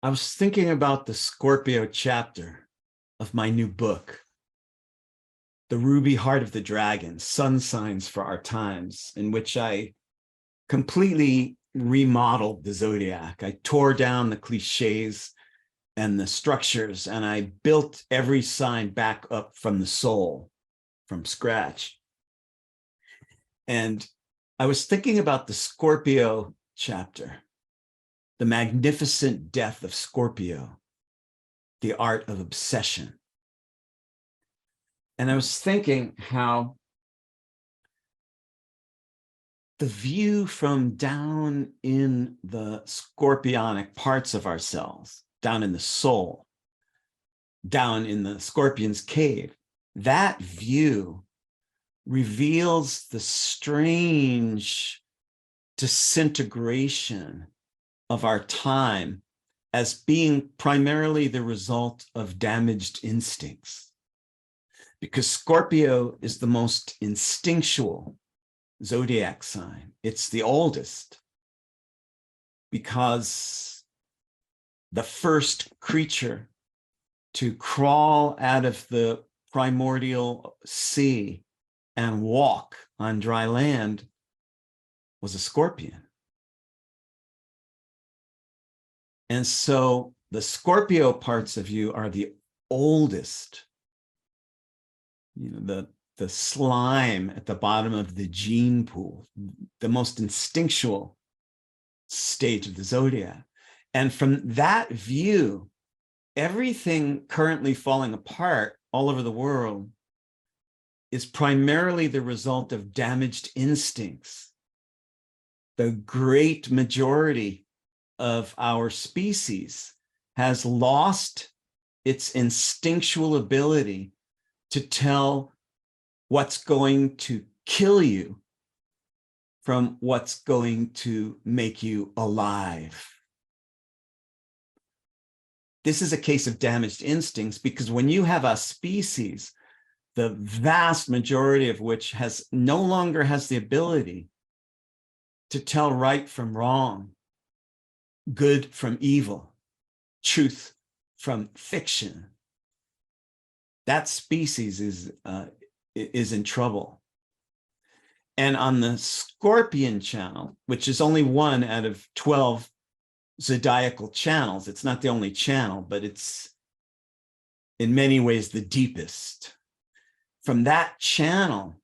I was thinking about the Scorpio chapter of my new book, The Ruby Heart of the Dragon, Sun Signs for Our Times, in which I completely remodeled the zodiac. I tore down the cliches and the structures, and I built every sign back up from the soul, from scratch. And I was thinking about the Scorpio chapter, the magnificent death of Scorpio, the art of obsession. And I was thinking how the view from down in the scorpionic parts of ourselves, down in the soul, down in the scorpion's cave, that view reveals the strange disintegration of our time as being primarily the result of damaged instincts. Because Scorpio is the most instinctual zodiac sign. It's the oldest because the first creature to crawl out of the primordial sea and walk on dry land was a scorpion. And so the Scorpio parts of you are the oldest. The slime at the bottom of the gene pool, the most instinctual stage of the zodiac. And from that view, everything currently falling apart all over the world is primarily the result of damaged instincts. The great majority of our species has lost its instinctual ability to tell what's going to kill you from what's going to make you alive. This is a case of damaged instincts because when you have a species, the vast majority of which no longer has the ability to tell right from wrong, good from evil, truth from fiction, that species is in trouble. And on the Scorpion channel, which is only one out of 12 zodiacal channels, it's not the only channel, but it's in many ways the deepest. From that channel,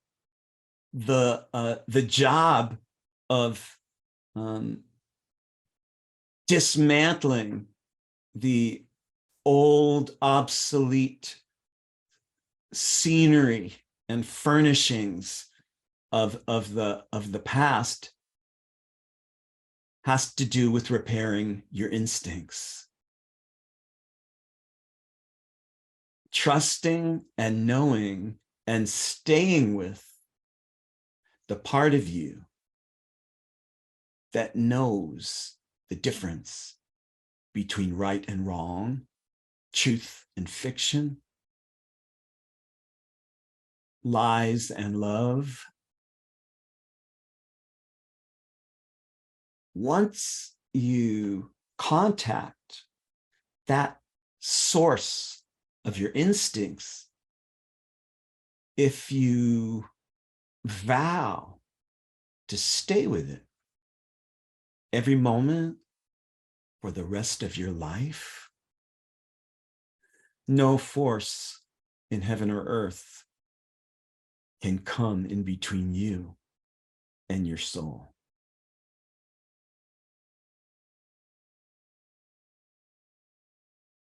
the job of dismantling the old, obsolete scenery and furnishings of the past has to do with repairing your instincts. Trusting and knowing and staying with the part of you that knows the difference between right and wrong, truth and fiction, lies and love. Once you contact that source of your instincts, if you vow to stay with it every moment for the rest of your life, no force in heaven or earth can come in between you and your soul.